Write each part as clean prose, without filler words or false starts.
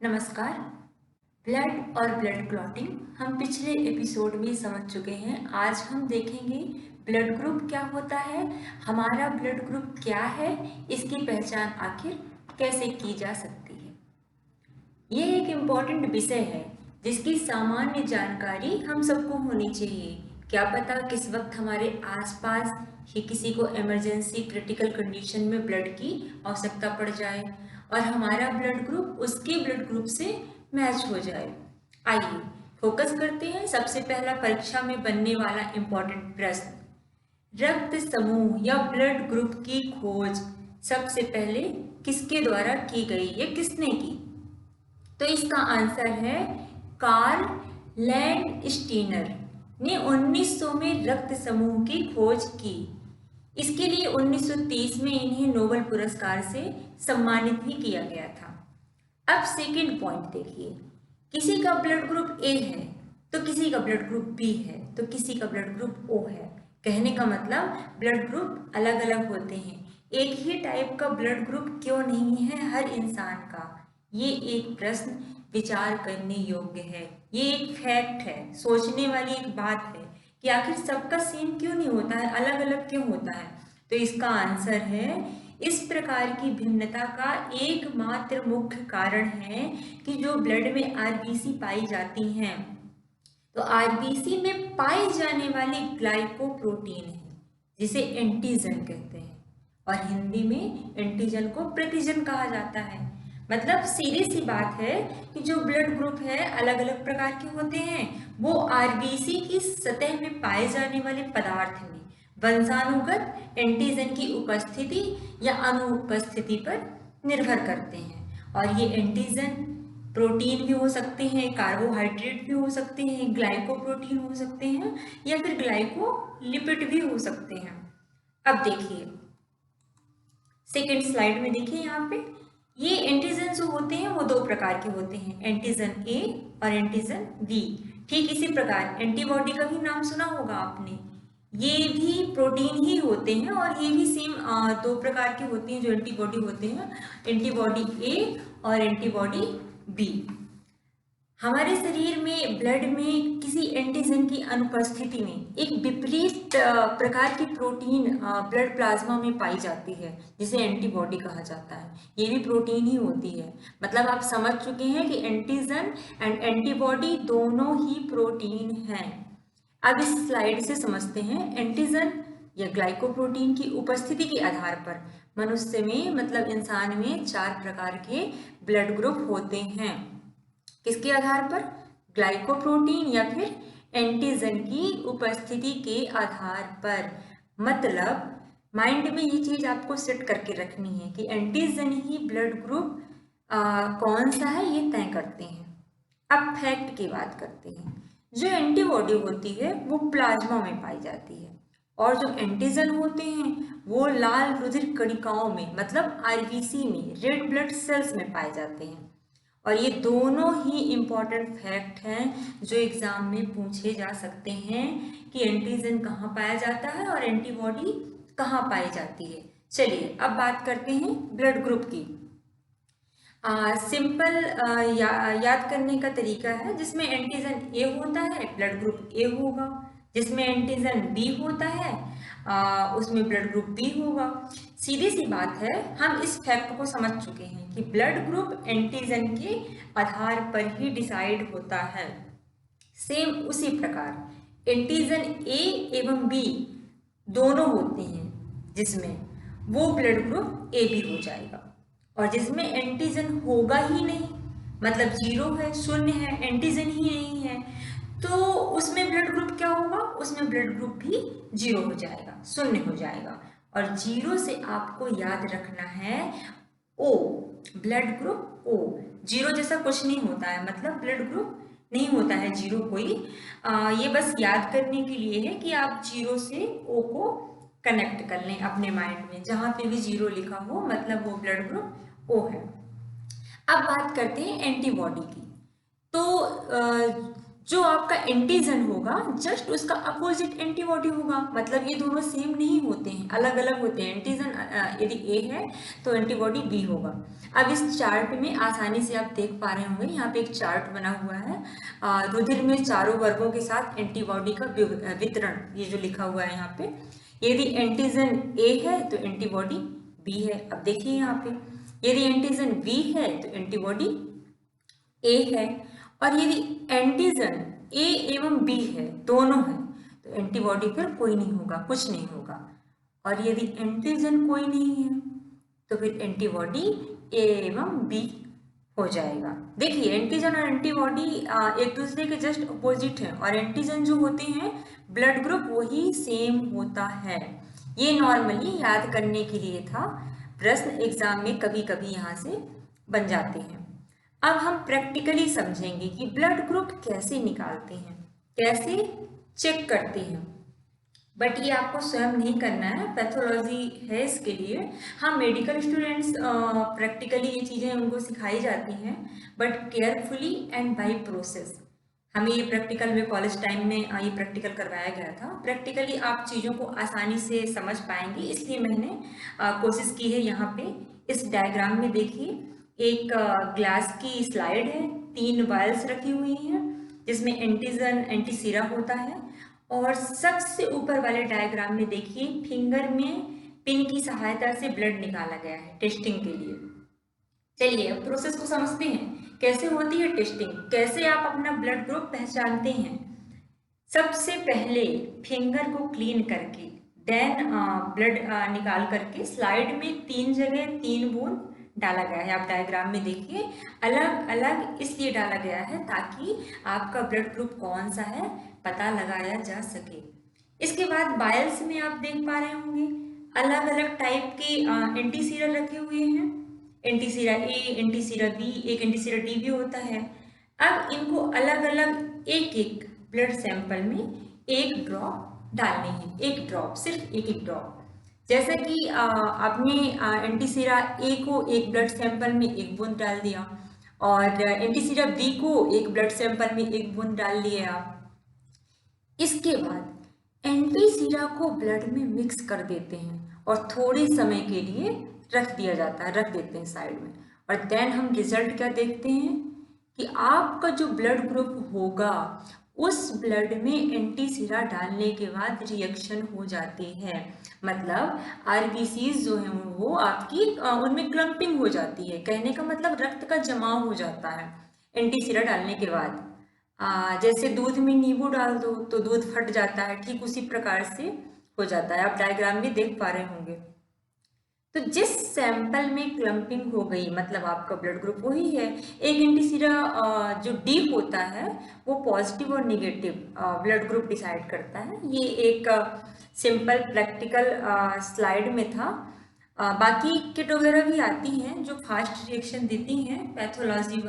नमस्कार। ब्लड और blood clotting हम पिछले एपिसोड में समझ चुके हैं। आज हम देखेंगे ब्लड ग्रुप क्या होता है, हमारा ब्लड ग्रुप क्या है, इसकी पहचान आखिर कैसे की जा सकती है। ये एक इम्पॉर्टेंट विषय है जिसकी सामान्य जानकारी हम सबको होनी चाहिए। क्या पता किस वक्त हमारे आसपास ही किसी को इमरजेंसी क्रिटिकल कंडीशन में ब्लड की आवश्यकता पड़ जाए और हमारा ब्लड ग्रुप उसके ब्लड ग्रुप से मैच हो जाए। आइए फोकस करते हैं। सबसे पहला परीक्षा में बनने वाला इम्पॉर्टेंट प्रश्न, रक्त समूह या ब्लड ग्रुप की खोज सबसे पहले किसके द्वारा की गई या किसने की? तो इसका आंसर है कार्ल लैंडस्टीनर ने 1900 में रक्त समूह की खोज की। इसके लिए 1930 में इन्हें नोबेल पुरस्कार से सम्मानित भी किया गया था। अब सेकंड पॉइंट देखिए, किसी का ब्लड ग्रुप ए है तो किसी का ब्लड ग्रुप बी है तो किसी का ब्लड ग्रुप ओ है। कहने का मतलब ब्लड ग्रुप अलग अलग होते हैं। एक ही टाइप का ब्लड ग्रुप क्यों नहीं है हर इंसान का? ये एक प्रश्न विचार करने योग्य है। ये एक फैक्ट है, सोचने वाली एक बात है कि आखिर सबका सेम क्यों नहीं होता है, अलग अलग क्यों होता है। तो इसका आंसर है, इस प्रकार की भिन्नता का एकमात्र मुख्य कारण है कि जो ब्लड में आरबीसी पाई जाती हैं, तो आरबीसी में पाई जाने वाली ग्लाइकोप्रोटीन है जिसे एंटीजन कहते हैं और हिंदी में एंटीजन को प्रतिजन कहा जाता है। मतलब सीधी सी बात है कि जो ब्लड ग्रुप है अलग अलग प्रकार के होते हैं, वो आरबीसी की सतह में पाए जाने वाले पदार्थ में वंशानुगत एंटीजन की उपस्थिति या अनुपस्थिति पर निर्भर करते हैं। और ये एंटीजन प्रोटीन भी हो सकते हैं, कार्बोहाइड्रेट भी हो सकते हैं, ग्लाइकोप्रोटीन हो सकते हैं या फिर ग्लाइकोलिपिड भी हो सकते हैं। अब देखिए सेकेंड स्लाइड में, देखिए यहाँ पे ये एंटीजन जो होते हैं वो दो प्रकार के होते हैं, एंटीजन ए और एंटीजन बी। ठीक इसी प्रकार एंटीबॉडी का भी नाम सुना होगा आपने। ये भी प्रोटीन ही होते हैं और ये भी सेम दो प्रकार के होते हैं जो एंटीबॉडी होते हैं, एंटीबॉडी ए और एंटीबॉडी बी। हमारे शरीर में ब्लड में किसी एंटीजन की अनुपस्थिति में एक विपरीत प्रकार की प्रोटीन ब्लड प्लाज्मा में पाई जाती है जिसे एंटीबॉडी कहा जाता है। ये भी प्रोटीन ही होती है। मतलब आप समझ चुके हैं कि एंटीजन एंड एंटीबॉडी दोनों ही प्रोटीन हैं। अब इस स्लाइड से समझते हैं, एंटीजन या ग्लाइकोप्रोटीन की उपस्थिति के आधार पर मनुष्य में मतलब इंसान में 4 प्रकार के ब्लड ग्रुप होते हैं। किसके आधार पर? ग्लाइकोप्रोटीन या फिर एंटीजन की उपस्थिति के आधार पर। मतलब माइंड में ये चीज आपको सेट करके रखनी है कि एंटीजन ही ब्लड ग्रुप कौन सा है ये तय करते हैं। अब फैक्ट की बात करते हैं। जो एंटीबॉडी होती है वो प्लाज्मा में पाई जाती है और जो एंटीजन होते हैं वो लाल रुधिर कणिकाओं में मतलब आरबीसी में, रेड ब्लड सेल्स में पाए जाते हैं। और ये दोनों ही इम्पॉर्टेंट फैक्ट हैं जो एग्जाम में पूछे जा सकते हैं कि एंटीजन कहाँ पाया जाता है और एंटीबॉडी कहाँ पाई जाती है। चलिए अब बात करते हैं ब्लड ग्रुप की। सिंपल याद करने का तरीका है, जिसमें एंटीजन ए होता है ब्लड ग्रुप ए होगा, जिसमें एंटीजन बी होता है उसमें ब्लड ग्रुप बी होगा। सीधी सी बात है, हम इस फैक्ट को समझ चुके हैं कि ब्लड ग्रुप एंटीजन के आधार पर ही डिसाइड होता है। सेम उसी प्रकार एंटीजन ए एवं बी दोनों होते हैं जिसमें वो ब्लड ग्रुप ए बी हो जाएगा और जिसमें एंटीजन होगा ही नहीं, मतलब जीरो है, शून्य है, एंटीजन ही नहीं है, तो उसमें ब्लड ग्रुप क्या होगा? उसमें ब्लड ग्रुप भी जीरो हो जाएगा, शून्य हो जाएगा। और जीरो से आपको याद रखना है ओ, ब्लड ग्रुप ओ। जीरो जैसा कुछ नहीं होता है, मतलब ब्लड ग्रुप नहीं होता है जीरो कोई। ये बस याद करने के लिए है कि आप जीरो से ओ को कनेक्ट कर लें अपने माइंड में, जहां पे भी जीरो लिखा हो मतलब वो ब्लड ग्रुप ओ है। अब बात करते हैं एंटीबॉडी की। तो जो आपका एंटीजन होगा जस्ट उसका अपोजिट एंटीबॉडी होगा। मतलब ये दोनों सेम नहीं होते हैं, अलग अलग होते हैं। एंटीजन यदि ए है तो एंटीबॉडी बी होगा। अब इस चार्ट में आसानी से आप देख पा रहे होंगे, यहाँ पे एक चार्ट बना हुआ है रुधिर में चारों वर्गों के साथ एंटीबॉडी का वितरण, ये जो लिखा हुआ है यहाँ पे। यदि एंटीजन ए है तो एंटीबॉडी बी है। अब देखिए यहाँ पे, यदि एंटीजन बी है तो एंटीबॉडी ए है, और यदि एंटीजन ए एवं बी है, दोनों है, तो एंटीबॉडी फिर कोई नहीं होगा, कुछ नहीं होगा। और यदि एंटीजन कोई नहीं है तो फिर एंटीबॉडी ए एवं बी हो जाएगा। देखिए एंटीजन और एंटीबॉडी एक दूसरे के जस्ट अपोजिट है, और एंटीजन जो होते हैं ब्लड ग्रुप वही सेम होता है। ये नॉर्मली याद करने के लिए था, प्रश्न एग्जाम में कभी कभी यहाँ से बन जाते हैं। अब हम प्रैक्टिकली समझेंगे कि ब्लड ग्रुप कैसे निकालते हैं, कैसे चेक करते हैं। बट ये आपको स्वयं नहीं करना है, पैथोलॉजी है इसके लिए। हाँ, मेडिकल स्टूडेंट्स प्रैक्टिकली ये चीज़ें उनको सिखाई जाती हैं, but carefully and by process. हमें ये प्रैक्टिकल में कॉलेज टाइम में ये प्रैक्टिकल करवाया गया था। प्रैक्टिकली आप चीज़ों को आसानी से समझ पाएंगे, इसलिए मैंने कोशिश की है। यहाँ पे इस डायग्राम में देखिए, एक ग्लास की स्लाइड है, 3 वायल्स रखी हुई हैं जिसमें एंटीजन एंटीसीरा होता है, और सबसे ऊपर वाले डायग्राम में देखिए फिंगर में पिन की सहायता से ब्लड निकाला गया है टेस्टिंग के लिए। चलिए अब प्रोसेस को समझते हैं, कैसे होती है टेस्टिंग, कैसे आप अपना ब्लड ग्रुप पहचानते हैं। सबसे पहले फिंगर को क्लीन करके देन ब्लड निकाल करके स्लाइड में 3 जगह 3 बूंद डाला गया है। आप डायग्राम में देखिए, अलग अलग इसलिए डाला गया है ताकि आपका ब्लड ग्रुप कौन सा है पता लगाया जा सके। इसके बाद वायल्स में आप देख पा रहे होंगे अलग अलग टाइप के एंटीसीरा रखे हुए हैं, एंटीसीरा ए, एंटीसीरा बी, एक एंटीसीरा डी भी होता है। अब इनको अलग अलग एक एक ब्लड सैंपल में एक ड्रॉप डालने हैं, एक ड्रॉप, सिर्फ एक एक ड्रॉप। जैसे कि आपने एंटीसीरा ए को एक ब्लड सैंपल में एक बूंद डाल दिया, और एंटीसीरा बी को एक ब्लड सैंपल में एक बूंद डाल लिए आप। इसके बाद एंटीसीरा को ब्लड में मिक्स कर देते हैं और थोड़े समय के लिए रख दिया जाता है, रख देते हैं साइड में। और देन हम रिजल्ट क्या देखते हैं कि आपका जो ब्लड ग्रुप होगा उस ब्लड में एंटीसीरा डालने के बाद रिएक्शन हो जाती है। मतलब आरबीसीज जो है वो आपकी उनमें क्लम्पिंग हो जाती है, कहने का मतलब रक्त का जमाव हो जाता है एंटीसीरा डालने के बाद। जैसे दूध में नींबू डाल दो तो दूध फट जाता है, ठीक उसी प्रकार से हो जाता है। आप डायग्राम में देख पा रहे होंगे। तो जिस सैंपल में क्लम्पिंग हो गई मतलब आपका ब्लड ग्रुप वही है। एक एंटीसीरा जो डी होता है वो पॉजिटिव और निगेटिव ब्लड ग्रुप डिसाइड करता है। ये एक सिंपल प्रैक्टिकल स्लाइड में था। बाकी किट वगैरह भी आती हैं जो फास्ट रिएक्शन देती हैं, पैथोलॉजी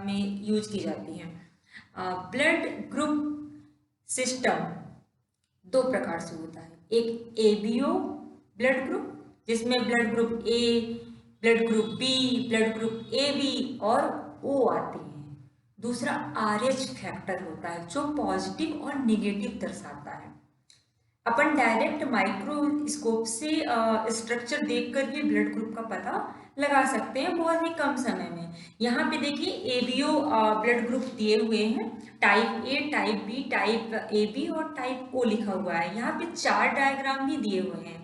में यूज की जाती हैं। ब्लड ग्रुप सिस्टम 2 प्रकार से होता है। एक एबीओ ब्लड ग्रुप जिसमें blood group A, blood group B, blood group A B और ओ आते हैं। दूसरा आरएच फैक्टर होता है जो पॉजिटिव और नेगेटिव दर्शाता है। अपन डायरेक्ट माइक्रोस्कोप से स्ट्रक्चर देखकर भी ब्लड ग्रुप का पता लगा सकते हैं बहुत ही कम समय में। यहाँ पे देखिए एबीओ ब्लड ग्रुप दिए हुए हैं, type A, type B, type A B और टाइप ओ लिखा हुआ है। यहाँ पे 4 डायग्राम भी दिए हुए हैं।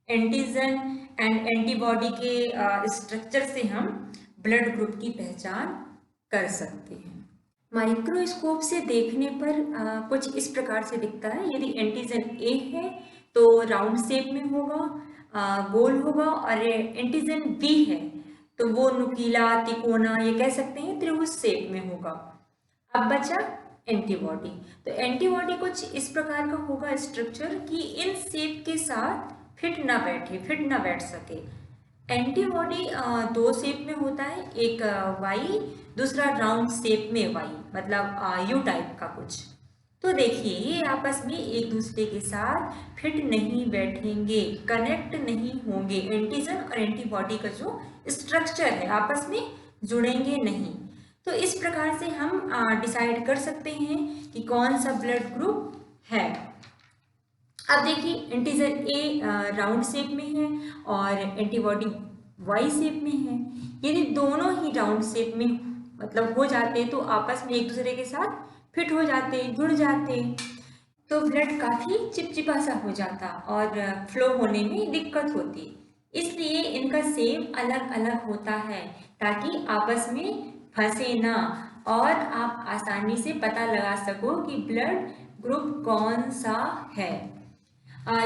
एंटीजन एंड एंटीबॉडी के स्ट्रक्चर से हम ब्लड ग्रुप की पहचान कर सकते हैं। माइक्रोस्कोप से देखने पर कुछ इस प्रकार से दिखता है। यदि एंटीजन ए है तो राउंड शेप में होगा, गोल होगा, और एंटीजन बी है तो वो नुकीला, तिकोना, ये कह सकते हैं त्रिभुज शेप में होगा। अब बचा एंटीबॉडी। तो एंटीबॉडी कुछ इस प्रकार का होगा स्ट्रक्चर कि इन शेप के साथ फिट ना बैठ सके। एंटीबॉडी 2 शेप में होता है, एक वाई, दूसरा राउंड शेप में वाई, मतलब यू टाइप का कुछ। तो देखिए ये आपस में एक दूसरे के साथ फिट नहीं बैठेंगे, कनेक्ट नहीं होंगे। एंटीजन और एंटीबॉडी का जो स्ट्रक्चर है आपस में जुड़ेंगे नहीं। तो इस प्रकार से हम डिसाइड कर सकते हैं कि कौन सा ब्लड ग्रुप है। अब देखिए एंटीजन ए राउंड शेप में है और एंटीबॉडी वाई शेप में है। यदि दोनों ही राउंड शेप में मतलब हो जाते तो आपस में एक दूसरे के साथ फिट हो जाते, जुड़ जाते, तो ब्लड काफी चिपचिपा सा हो जाता और फ्लो होने में दिक्कत होती। इसलिए इनका शेप अलग अलग होता है ताकि आपस में फंसे ना और आप आसानी से पता लगा सको कि ब्लड ग्रुप कौन सा है।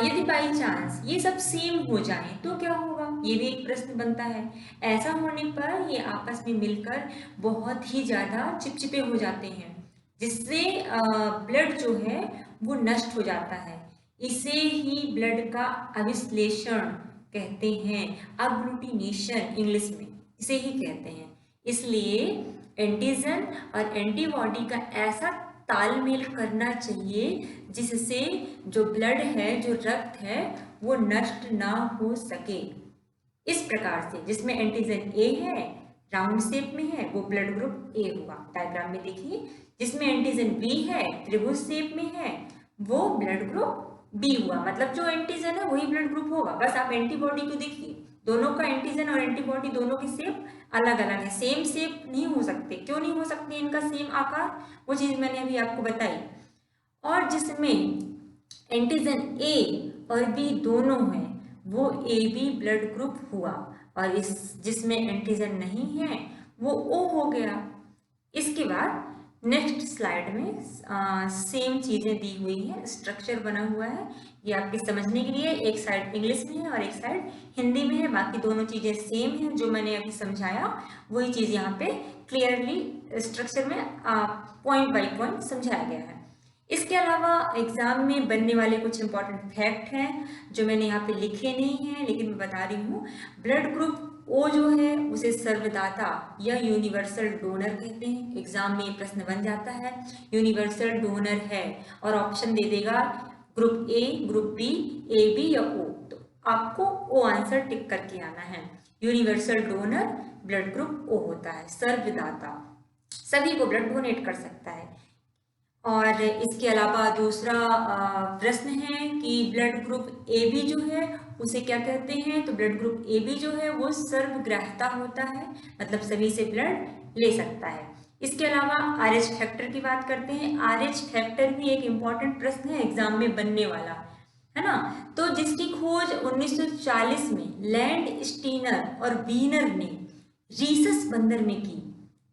यदि बाई चांस ये सब सेम हो जाए तो क्या होगा, ये भी एक प्रश्न बनता है। ऐसा होने पर ये आपस में मिलकर बहुत ही ज्यादा चिपचिपे हो जाते हैं, जिससे ब्लड जो है वो नष्ट हो जाता है। इसे ही ब्लड का अविश्लेषण कहते हैं, अग्लूटिनेशन इंग्लिश में इसे ही कहते हैं। इसलिए एंटीजन और एंटीबॉडी का ऐसा तालमेल करना चाहिए जिससे जो ब्लड है, जो रक्त है, वो नष्ट ना हो सके। इस प्रकार से जिसमें एंटीजन ए है, राउंड शेप में है, वो ब्लड ग्रुप ए हुआ। डायग्राम में देखिए, जिसमें एंटीजन बी है, त्रिभुज शेप में है, वो ब्लड ग्रुप बी हुआ। मतलब जो एंटीजन है वही ब्लड ग्रुप होगा। बस आप एंटीबॉडी को देखिए, दोनों का एंटीजन और एंटीबॉडी दोनों की शेप अलग अलग है, सेम शेप नहीं हो सकते। क्यों नहीं हो सकते इनका सेम आकार, वो चीज मैंने अभी आपको बताई। और जिसमें एंटीजन ए और बी दोनों है, वो ए बी ब्लड ग्रुप हुआ। और इस जिसमें एंटीजन नहीं है वो ओ हो गया। इसके बाद नेक्स्ट स्लाइड में सेम चीजें दी हुई है, स्ट्रक्चर बना हुआ है। ये आपके समझने के लिए, एक साइड इंग्लिश में है और एक साइड हिंदी में है। बाकी दोनों चीजें सेम है, जो मैंने अभी समझाया वही चीज यहाँ पे क्लियरली स्ट्रक्चर में पॉइंट बाई पॉइंट समझाया गया है। इसके अलावा एग्जाम में बनने वाले कुछ इंपॉर्टेंट फैक्ट हैं जो मैंने यहाँ पे लिखे नहीं हैं, लेकिन मैं बता रही हूँ। ब्लड ग्रुप ओ जो है उसे सर्वदाता या यूनिवर्सल डोनर कहते हैं। एग्जाम में ये प्रश्न बन जाता है, यूनिवर्सल डोनर है, और ऑप्शन दे देगा group A, group B, A B या ओ। तो आपको ओ आंसर टिक करके आना है। Universal donor blood group O होता है, सर्वदाता, सभी को ब्लड डोनेट कर सकता है। और इसके अलावा दूसरा प्रश्न है कि ब्लड ग्रुप ए बी जो है उसे क्या कहते हैं। तो ब्लड ग्रुप ए बी जो है वो सर्वग्राहिता होता है, मतलब सभी से ब्लड ले सकता है। इसके अलावा आरएच फैक्टर की बात करते हैं। आरएच फैक्टर भी एक इम्पॉर्टेंट प्रश्न है एग्जाम में बनने वाला, है ना। तो जिसकी खोज 1940 में लैंड स्टीनर और वीनर ने रीसस बंदर में की,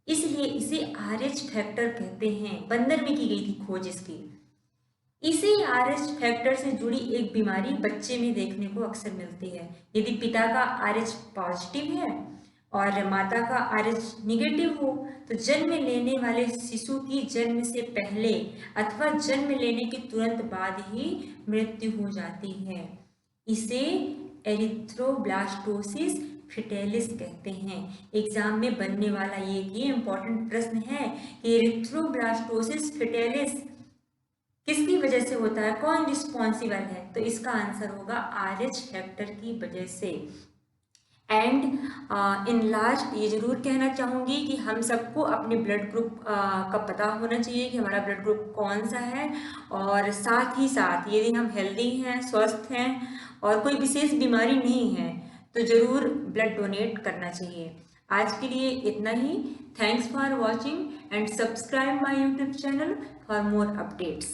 इसलिए इसे आरएच फैक्टर कहते हैं। बंदर में की गई थी खोज इसकी। इसी आरएच फैक्टर से जुड़ी एक बीमारी बच्चे में देखने को अक्सर मिलती है। यदि पिता का आरएच पॉजिटिव है और माता का आरएच निगेटिव हो तो जन्म लेने वाले शिशु की जन्म से पहले अथवा जन्म लेने के तुरंत बाद ही मृत्यु हो जाती है। इसे एरिथ्रोब्लास्टोसिस फिटेलिस कहते हैं। एग्जाम में बनने वाला ये इंपॉर्टेंट प्रश्न है कि एरिथ्रोब्लास्टोसिस फिटेलिस किसकी वजह से होता है, कौन रिस्पॉन्सिबल है। तो इसका आंसर होगा आरएच फैक्टर की वजह से। एंड इन लास्ट ये जरूर कहना चाहूँगी कि हम सबको अपने ब्लड ग्रुप का पता होना चाहिए कि हमारा ब्लड ग्रुप कौन सा है। और साथ ही साथ यदि हम हेल्दी हैं, स्वस्थ हैं और कोई विशेष बीमारी नहीं है तो ज़रूर ब्लड डोनेट करना चाहिए। आज के लिए इतना ही। Thanks for watching and subscribe my YouTube channel for more updates.